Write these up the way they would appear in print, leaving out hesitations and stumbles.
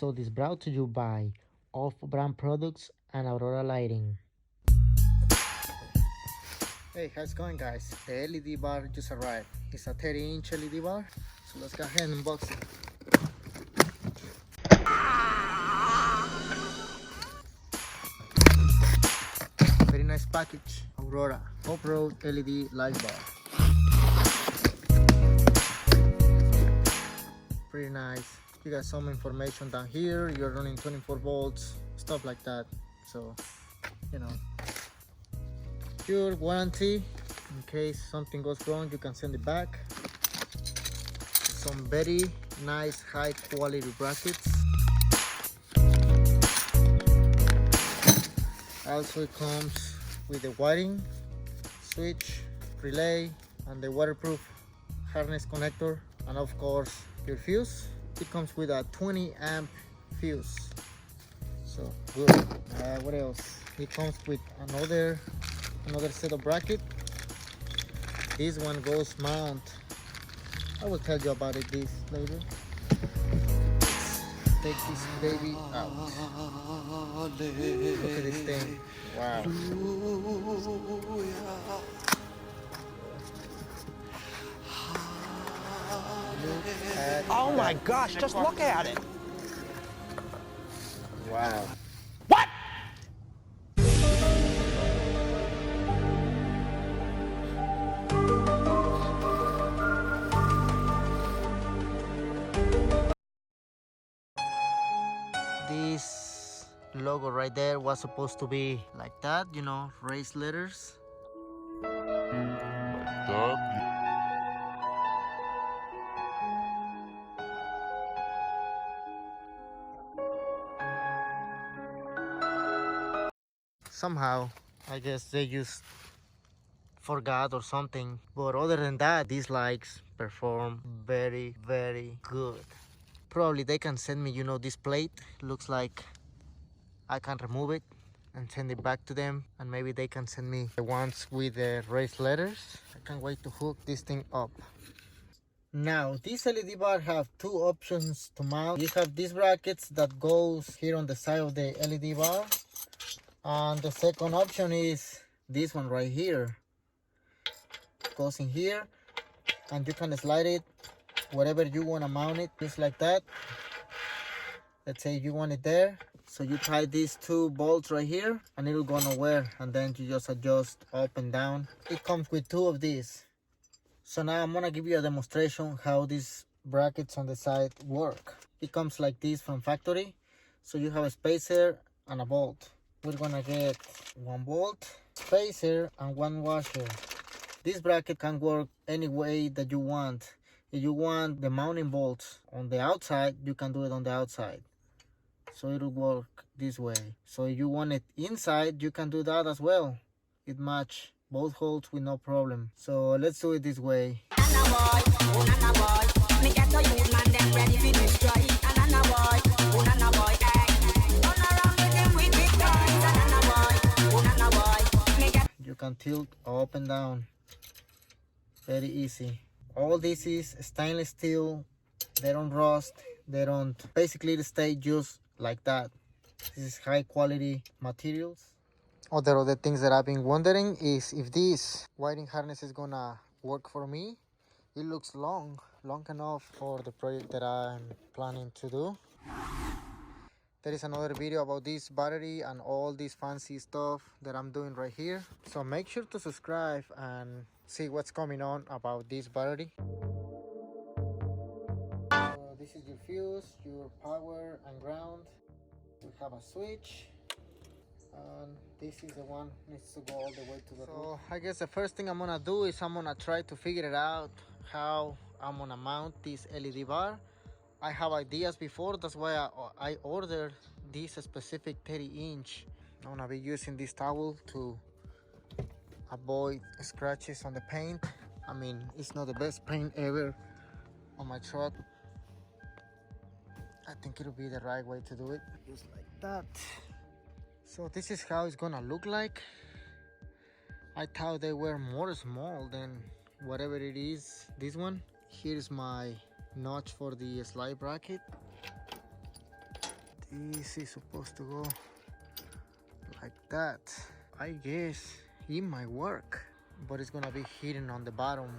episode is brought to you by Off-Brand Products and Aurora Lighting. Hey, how's it going, guys? The LED bar just arrived. It's a 30-inch LED bar, so let's go ahead and unbox it. Very nice package. Aurora OffRoad LED light bar. Pretty nice. You got some information down here. You're running 24 volts, stuff like that. So, you know, pure warranty. In case something goes wrong, you can send it back. Some very nice high quality brackets. Also, it comes with the wiring, switch, relay, and the waterproof harness connector, and of course your fuse. It comes with a 20 amp fuse, so good. What else? It comes with another set of bracket. This one goes mount. I will tell you about this later. Take this baby out. Look at this thing. Wow. Oh my gosh, just look at it. Wow. What? This logo right there was supposed to be like that, you know, raised letters. Somehow, I guess they just forgot or something. But other than that, these lights perform very, very good. Probably they can send me, you know, this plate. Looks like I can remove it and send it back to them. And maybe they can send me the ones with the raised letters. I can't wait to hook this thing up. Now, this LED bar have two options to mount. You have these brackets that goes here on the side of the LED bar. And the second option is this one right here. It goes in here and you can slide it wherever you want to mount it, just like that. Let's say you want it there, so you tie these two bolts right here and it'll go nowhere, and then you just adjust up and down. It comes with two of these. So now I'm gonna give you a demonstration how these brackets on the side work. It comes like this from factory, so you have a spacer and a bolt. We're gonna get one bolt, spacer, and one washer. This bracket can work any way that you want. If you want the mounting bolts on the outside, you can do it on the outside, so it'll work this way. So if you want it inside, you can do that as well. It match both holes with no problem. So let's do it this way. You can tilt up and down, very easy. All this is stainless steel. They don't rust, they don't, basically they stay just like that. This is high quality materials. Other things that I've been wondering is if this wiring harness is gonna work for me. It looks long enough for the project that I'm planning to do. There is another video about this battery and all this fancy stuff that I'm doing right here. So make sure to subscribe and see what's coming on about this battery. So this is your fuse, your power and ground. We have a switch. And this is the one that needs to go all the way to the roof. I guess the first thing I'm gonna do is I'm gonna try to figure it out how I'm gonna mount this LED bar. I have ideas before, that's why I ordered this specific 30-inch. I'm gonna be using this towel to avoid scratches on the paint. I mean, it's not the best paint ever on my truck. I think it'll be the right way to do it, just like that. So this is how it's gonna look like. I thought they were more small than whatever it is. This one, here's my notch for the slide bracket. This is supposed to go like that. I guess it might work, but it's gonna be hidden on the bottom.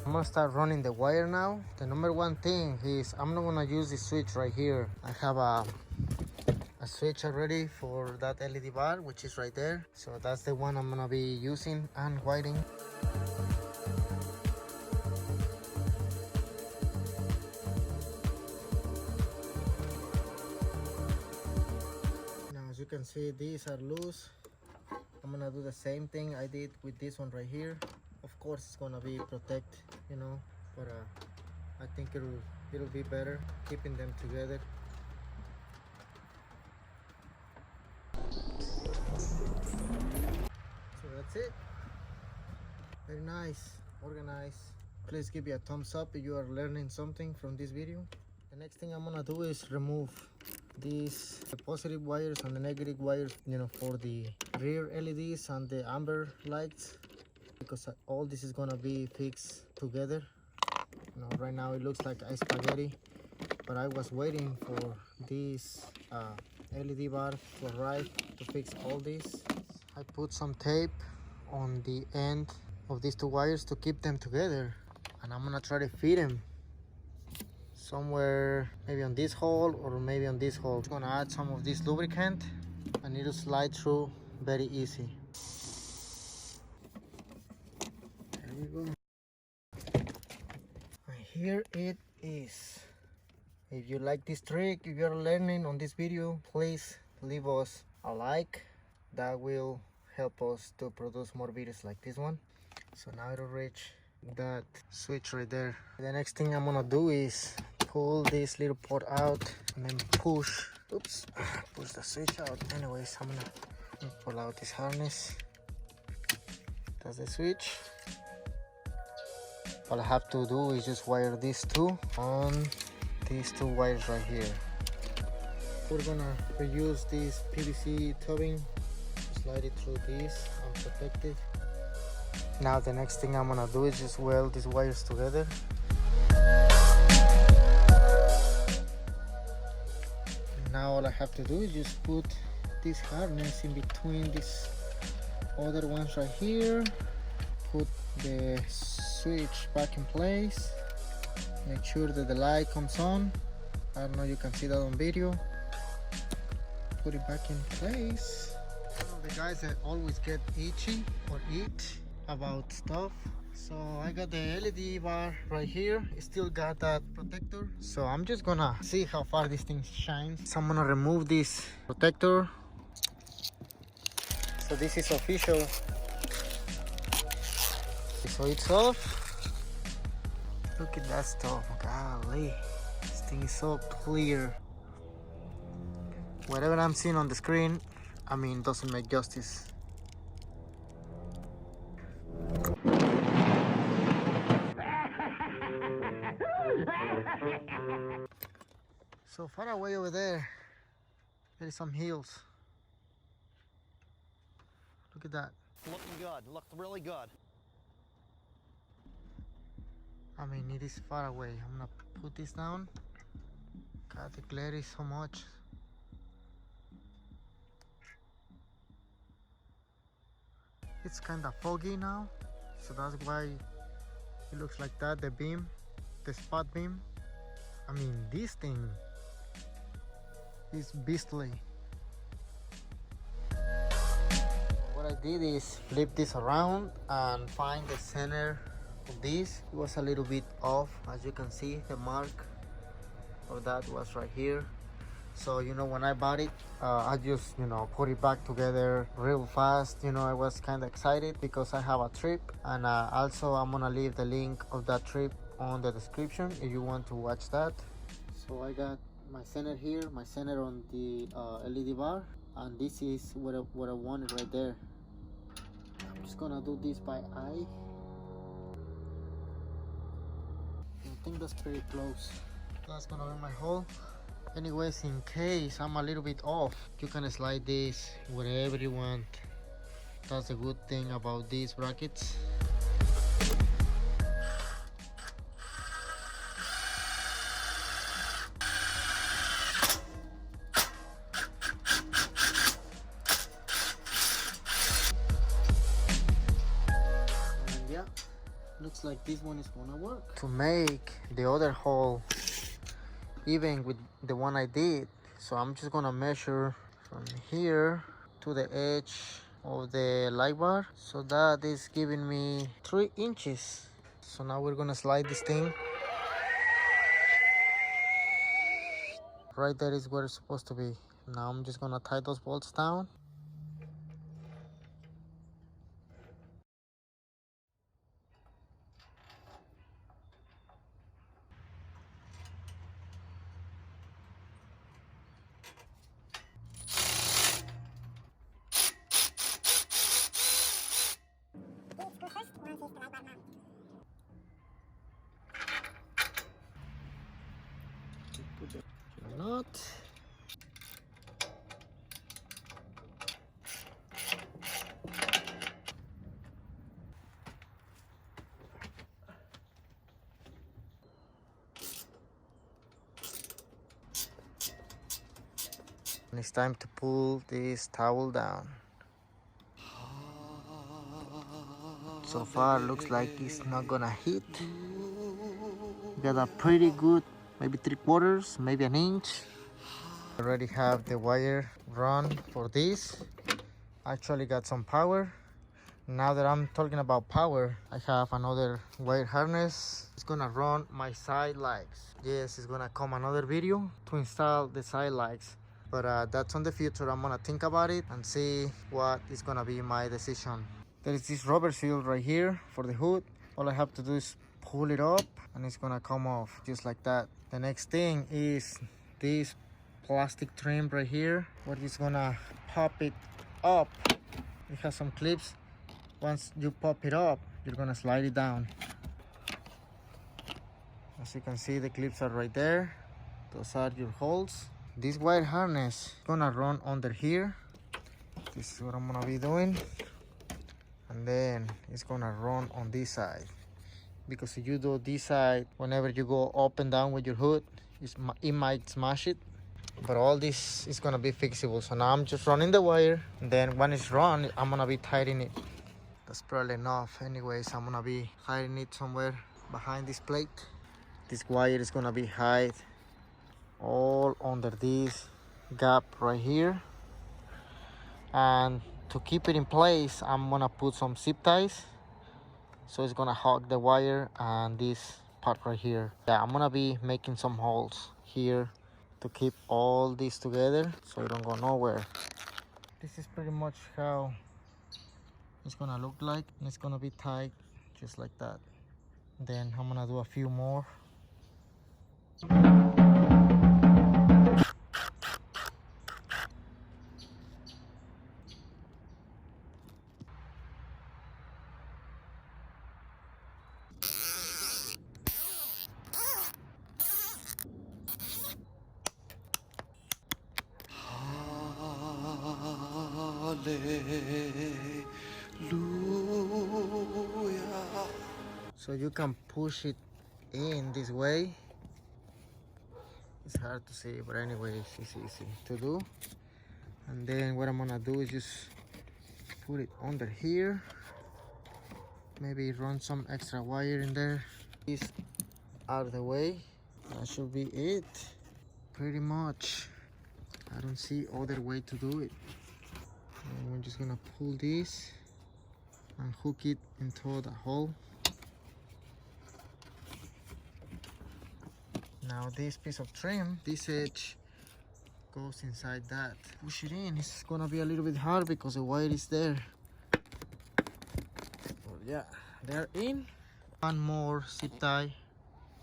I'm gonna start running the wire now. The number one thing is I'm not gonna use this switch right here. I have a switch already for that LED bar, which is right there. So that's the one I'm gonna be using and wiring. Now, as you can see, these are loose. I'm gonna do the same thing I did with this one right here. Of course, it's gonna be protect, you know, but I think it'll be better keeping them together. So that's it. Very nice, organized. Please give me a thumbs up if you are learning something from this video. The next thing I'm gonna do is remove these positive wires and the negative wires, you know, for the rear LEDs and the amber lights, because all this is gonna be fixed together. You know, right now it looks like a spaghetti, but I was waiting for this LED bar to arrive to fix all this. I put some tape on the end of these two wires to keep them together, and I'm gonna try to fit them somewhere, maybe on this hole or maybe on this hole. I'm gonna add some of this lubricant and it'll slide through very easy. There we go. And here it is. If you like this trick, if you're learning on this video, please leave us a like. That will help us to produce more videos like this one. So now it'll reach that switch right there. The next thing I'm gonna do is pull this little port out and then push the switch out. Anyways, I'm gonna pull out this harness. That's the switch. All I have to do is just wire these two on these two wires right here. We're gonna reuse this PVC tubing, slide it through this and protect it. Now the next thing I'm gonna do is just weld these wires together. Now all I have to do is just put this harness in between these other ones right here, put the switch back in place, make sure that the light comes on. I don't know, you can see that on video. Put it back in place. One of the guys that always get itchy or itch about stuff. So I got the LED bar right here. It still got that protector. So I'm just gonna see how far this thing shines. So I'm gonna remove this protector. So this is official. So it's off. Look at that stuff. Golly, this thing is so clear. Whatever I'm seeing on the screen, I mean, doesn't make justice. So far away over there is some hills. Look at that. Looking good. Looked really good. I mean, it is far away. I'm gonna put this down. God, the glare is so much. It's kind of foggy now, so that's why it looks like that, the beam, the spot beam. I mean, this thing is beastly. What I did is flip this around and find the center of this. It was a little bit off. As you can see, the mark of that was right here. So, you know, when I bought it, I just, you know, put it back together real fast. You know, I was kind of excited because I have a trip, and also I'm gonna leave the link of that trip on the description if you want to watch that. So I got my center here, my center on the LED bar, and this is what I wanted right there. I'm just gonna do this by eye. I think that's pretty close. That's gonna be my hole. Anyways, in case I'm a little bit off, you can slide this wherever you want. That's the good thing about these brackets. looks like this one is gonna work. To make the other hole even with the one I did, so I'm just gonna measure from here to the edge of the light bar, so that is giving me 3 inches. So now we're gonna slide this thing. Right there is where it's supposed to be. Now I'm just gonna tie those bolts down. Put the knot. And it's time to pull this towel down. So far looks like it's not gonna hit. Got a pretty good, maybe 3/4, maybe an inch. I already have the wire run for this. Actually got some power. Now that I'm talking about power, I have another wire harness. It's gonna run my side lights. Yes, it's gonna come another video to install the side lights, but that's on the future. I'm gonna think about it and see what is gonna be my decision. There is this rubber seal right here for the hood. All I have to do is pull it up and it's gonna come off just like that. The next thing is this plastic trim right here. What is gonna pop it up. It has some clips. Once you pop it up, you're gonna slide it down. As you can see, the clips are right there. Those are your holes. This wire harness is gonna run under here. This is what I'm gonna be doing. And then it's gonna run on this side, because if you do this side, whenever you go up and down with your hood, it might smash it. But all this is gonna be fixable. So now I'm just running the wire, and then when it's run, I'm gonna be tightening it. That's probably enough. Anyways, I'm gonna be hiding it somewhere behind this plate. This wire is gonna be hid all under this gap right here. And to keep it in place, I'm gonna put some zip ties, so it's gonna hug the wire and this part right here. Yeah, I'm gonna be making some holes here to keep all this together so it don't go nowhere. This is pretty much how it's gonna look like, and it's gonna be tight just like that. Then I'm gonna do a few more. So you can push it in this way. It's hard to see, but anyways, it's easy to do. And then what I'm gonna do is just put it under here. Maybe run some extra wire in there. This out of the way. That should be it. Pretty much. I don't see other way to do it. And we're just gonna pull this and hook it into the hole. Now this piece of trim, this edge goes inside that. Push it in. It's gonna be a little bit hard because the wire is there. But yeah, they're in. One more zip tie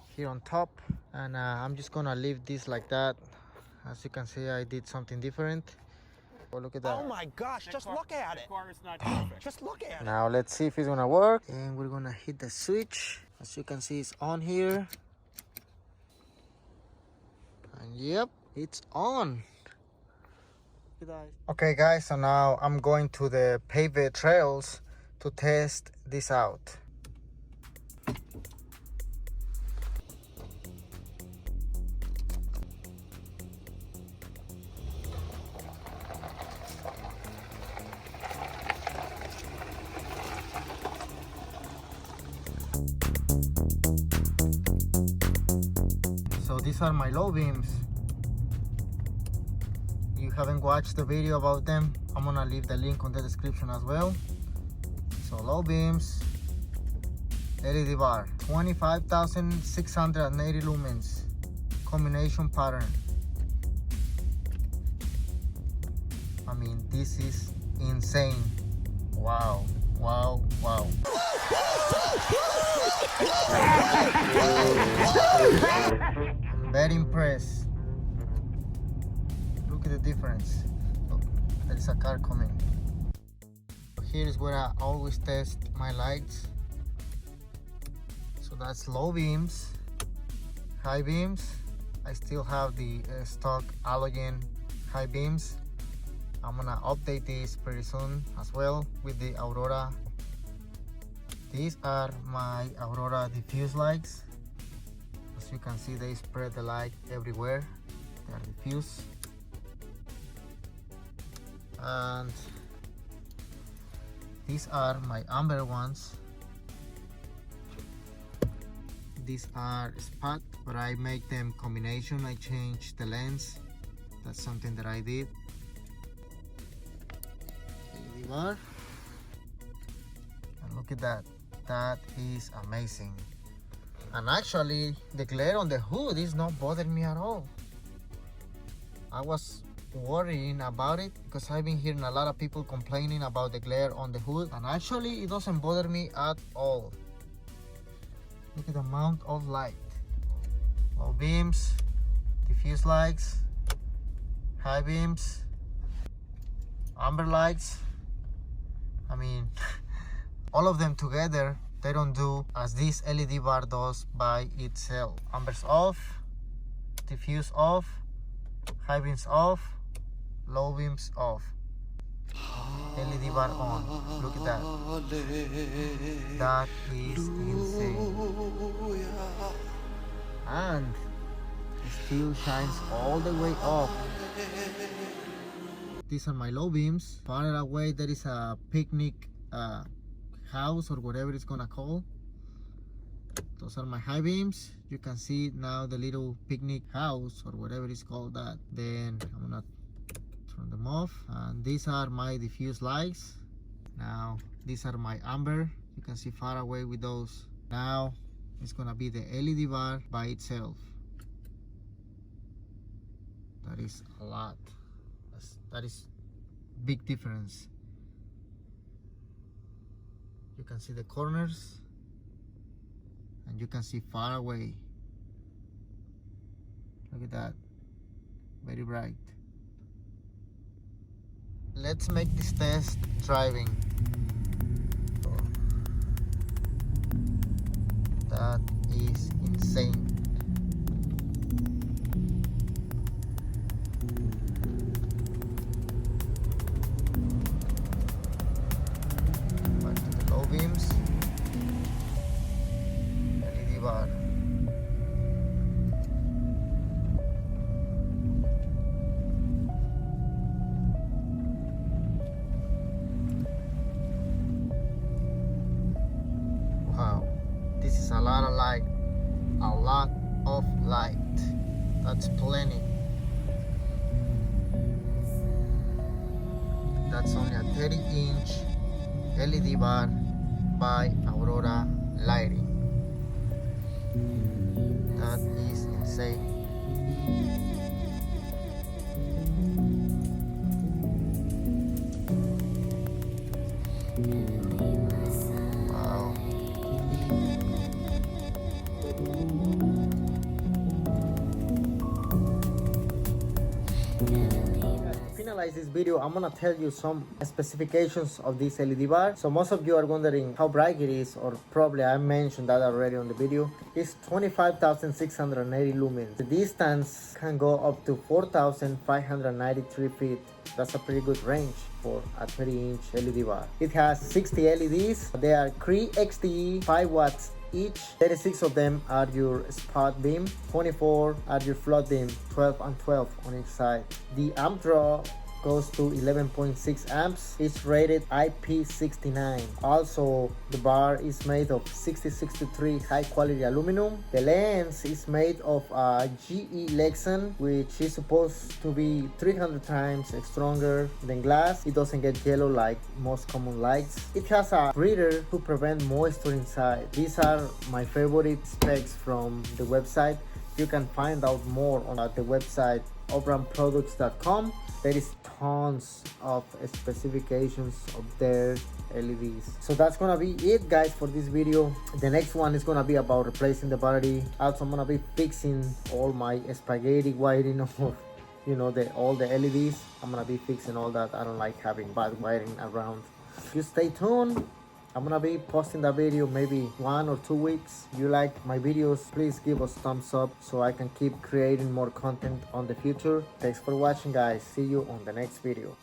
here on top, and I'm just gonna leave this like that. As you can see, I did something different. Oh, look at that. Oh my gosh, just look at it. Not perfect. Just look at it. Now let's see if it's gonna work. And we're gonna hit the switch. As you can see, it's on here. And yep, it's on. Okay guys, so now I'm going to the paved trails to test this out. these are my low beams. You haven't watched the video about them, I'm gonna leave the link on the description as well. So low beams, LED bar, 25,680 lumens, combination pattern. I mean, this is insane. Wow, wow, wow. I'm very impressed. Look at the difference. Look, there's a car coming. Here is where I always test my lights. So that's low beams. High beams, I still have the stock halogen high beams. I'm gonna update this pretty soon as well with the Aurora. These are my Aurora diffuse lights. As you can see, they spread the light everywhere. They are diffuse. And these are my amber ones. These are spot, but I make them combination. I change the lens. That's something that I did. Here we are. And look at that. That is amazing. And actually, the glare on the hood is not bothering me at all. I was worrying about it because I've been hearing a lot of people complaining about the glare on the hood, and actually it doesn't bother me at all. Look at the amount of light. Low beams, diffuse lights, high beams, amber lights. I mean, all of them together, they don't do as this LED bar does by itself. Amber's off, diffuse off, high beams off, low beams off. LED bar on. Look at that. That is insane. And it still shines all the way up. These are my low beams. Far away there is a picnic house or whatever it's gonna call. Those are my high beams. You can see now the little picnic house or whatever it's called that. Then I'm gonna turn them off. And these are my diffuse lights. Now these are my amber. You can see far away with those. Now it's gonna be the LED bar by itself. That is a lot. That is big difference. You can see the corners and you can see far away. Look at that, very bright. Let's make this test driving. That is insane. Back to the low beams. LED bar. Wow, this is a lot of light. A lot of light. That's plenty. That's only a 30-inch LED bar by Aurora lighting. That is insane. Wow. Finalize this video, I'm gonna tell you some specifications of this LED bar. So most of you are wondering how bright it is, or probably I mentioned that already on the video. It's 25,680 lumens. The distance can go up to 4,593 feet. That's a pretty good range for a 30-inch LED bar. It has 60 LEDs. They are Cree XTE, 5 watts each. 36 of them are your spot beam, 24 are your flood beam, 12 and 12 on each side. The amp draw goes to 11.6 amps. It's rated IP69. Also, the bar is made of 6063 high quality aluminum. The lens is made of GE Lexus, which is supposed to be 300 times stronger than glass. It doesn't get yellow like most common lights. It has a breather to prevent moisture inside. These are my favorite specs from the website. You can find out more on the website offroadproducts.com. There is tons of specifications of their LEDs. So that's gonna be it, guys, for this video. The next one is gonna be about replacing the battery. Also, I'm gonna be fixing all my spaghetti wiring of all the LEDs. I'm gonna be fixing all that. I don't like having bad wiring around. Just stay tuned. I'm gonna be posting that video maybe 1 or 2 weeks. If you like my videos, please give us thumbs up so I can keep creating more content on the future. Thanks for watching, guys. See you on the next video.